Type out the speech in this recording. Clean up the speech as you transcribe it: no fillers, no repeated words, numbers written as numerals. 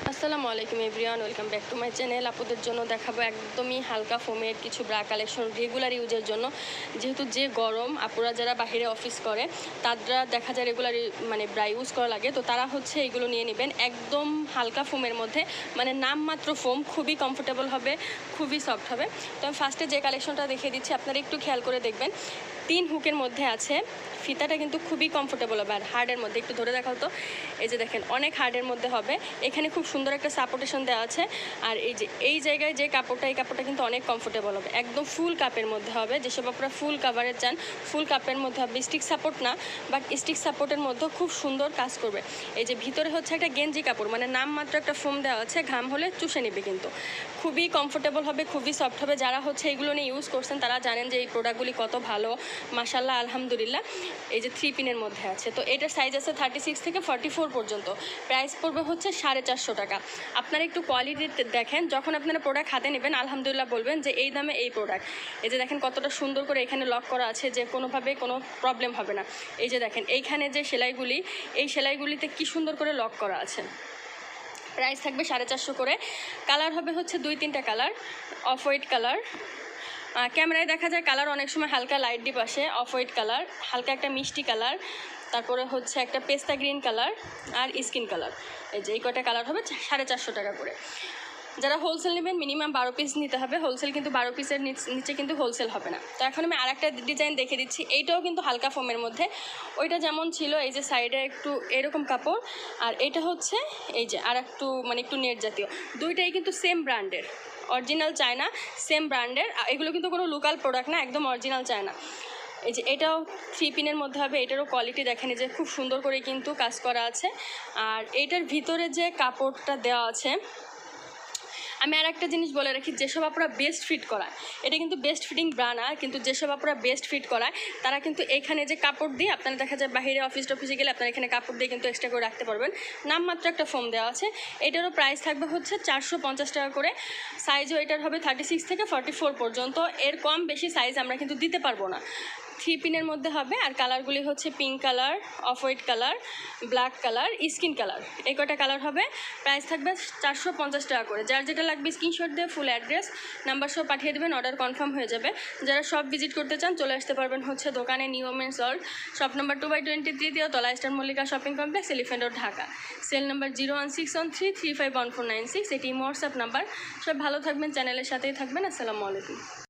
আসসালামু আলাইকুম everyone, welcome back to my channel. আপুদের জন্য দেখাবো একদমই হালকা ফোমের কিছু ব্রা কালেকশন রেগুলার ইউজের জন্য। যেহেতু যে গরম, আপুরা যারা বাইরে অফিস করে তারা দেখা যায় রেগুলার মানে ব্রা ইউজ করা লাগে, তো তারা হচ্ছে এগুলো নিয়ে নেবেন। একদম হালকা ফোমের মধ্যে, মানে নামমাত্র ফোম, খুবই কমফোর্টেবল হবে, খুবই সফট হবে। তো আমি ফার্স্টে যে কালেকশনটা দেখিয়ে দিচ্ছি, আপনারা একটু খেয়াল করে দেখবেন। 3 হুকের মধ্যে আছে, ফিতাটা কিন্তু খুবই কমফোর্টেবল হবে। আর হার্ডের মধ্যে একটু ধরে দেখাও তো, এই যে দেখেন অনেক হার্ডের মধ্যে হবে। এখানে খুব সুন্দর একটা সাপোর্টেশন দেওয়া আছে। আর এই যে এই জায়গায় যে কাপড়টা, এই কাপড়টা কিন্তু অনেক কমফোর্টেবল হবে। একদম ফুল কাপের মধ্যে হবে, যেসব আপনারা ফুল কাভারের চান ফুল কাপের মধ্যে হবে। স্টিক সাপোর্ট না, বাট স্টিক সাপোর্টের মধ্যে খুব সুন্দর কাজ করবে। এই যে ভিতরে হচ্ছে একটা গেঞ্জি কাপড়, মানে নামমাত্র একটা ফোম দেওয়া আছে, ঘাম হলে চুষে নেবে, কিন্তু খুবই কমফোর্টেবল হবে, খুবই সফট হবে। যারা হচ্ছে এইগুলো নিয়ে ইউজ করছেন তারা জানেন যে এই প্রোডাক্টগুলি কত ভালো, মাশাল্লাহ আলহামদুলিল্লাহ। এই যে 3 পিনের মধ্যে আছে, তো এটার সাইজ আছে 36 থেকে 44 পর্যন্ত। প্রাইস পড়বে হচ্ছে 450 টাকা। আপনারা একটু কোয়ালিটি দেখেন, যখন আপনারা প্রোডাক্ট হাতে নেবেন আলহামদুলিল্লাহ বলবেন যে এই দামে এই প্রোডাক্ট। এই যে দেখেন কতটা সুন্দর করে এখানে লক করা আছে, যে কোনোভাবে কোনো প্রবলেম হবে না। এই যে দেখেন এইখানে যে সেলাইগুলি, এই সেলাইগুলিতে কি সুন্দর করে লক করা আছে। প্রাইস থাকবে 450 করে। কালার হবে হচ্ছে 2-3টা কালার। অফ হোয়াইট কালার, ক্যামেরায় দেখা যায় কালার অনেক সময় হালকা লাইট ডিপ আসে। অফ হোয়াইট কালার, হালকা একটা মিষ্টি কালার, তারপরে হচ্ছে একটা পেস্তা গ্রিন কালার আর স্কিন কালার। এই যে এই কয়টা কালার হবে 450 টাকা করে। যারা হোলসেল নেবেন মিনিমাম 12 পিস নিতে হবে। হোলসেল কিন্তু 12 পিসের নিচে কিন্তু হোলসেল হবে না। তো এখন আমি আরেকটা ডিজাইন দেখে দিচ্ছি, এইটাও কিন্তু হালকা ফোমের মধ্যে। ওইটা যেমন ছিল, এই যে সাইডে একটু এরকম কাপড়, আর এটা হচ্ছে এই যে আর একটু মানে একটু নেট জাতীয়। দুইটাই কিন্তু সেম ব্র্যান্ডের, অরিজিনাল চায়না, সেম ব্র্যান্ডের। এগুলো কিন্তু কোনো লোকাল প্রোডাক্ট না, একদম অরিজিনাল চায়না। এই যে এটাও 3 পিনের মধ্যে হবে। এটারও কোয়ালিটি দেখেন, যে খুব সুন্দর করে কিন্তু কাজ করা আছে। আর এইটার ভিতরে যে কাপড়টা দেওয়া আছে, আমি আর একটা জিনিস বলে রাখি, যেসব আপনারা বেস্ট ফিট করায়, এটা কিন্তু বেস্ট ফিটিং ব্রা না, কিন্তু যেসব আপনারা বেস্ট ফিট করায় তারা কিন্তু এখানে যে কাপড় দিয়ে, আপনারা দেখা যায় বাইরে অফিসে গেলে আপনারা এখানে কাপড় দিয়ে কিন্তু এক্সট্রা করে রাখতে পারবেন। নামমাত্র একটা ফোম দেওয়া আছে। এটারও প্রাইস থাকবে হচ্ছে 450 টাকা করে। সাইজও এটার হবে 36 থেকে 44 পর্যন্ত। এর কম বেশি সাইজ আমরা কিন্তু দিতে পারবো না। 3 পিনের মধ্যে হবে। আর কালারগুলি হচ্ছে pink colour, off white colour, black colour, skin colour, এই কয়টা কালার হবে। প্রাইস থাকবে 450 টাকা করে। যার যেটা লাগবে স্ক্রিনশট দিয়ে ফুল অ্যাড্রেস নাম্বার সহ পাঠিয়ে দেবেন, অর্ডার কনফার্ম হয়ে যাবে। যারা শপ ভিজিট করতে চান চলে আসতে পারবেন হচ্ছে দোকানে, new women's world, shop number 2/23 তলা star Mallika shopping complex, elephant road, Dhaka. Cell number 01613351496। এটি হোয়াটসঅ্যাপ নাম্বার। সব ভালো থাকবেন, চ্যানেলের সাথেই থাকবেন। আসসালামু আলাইকুম।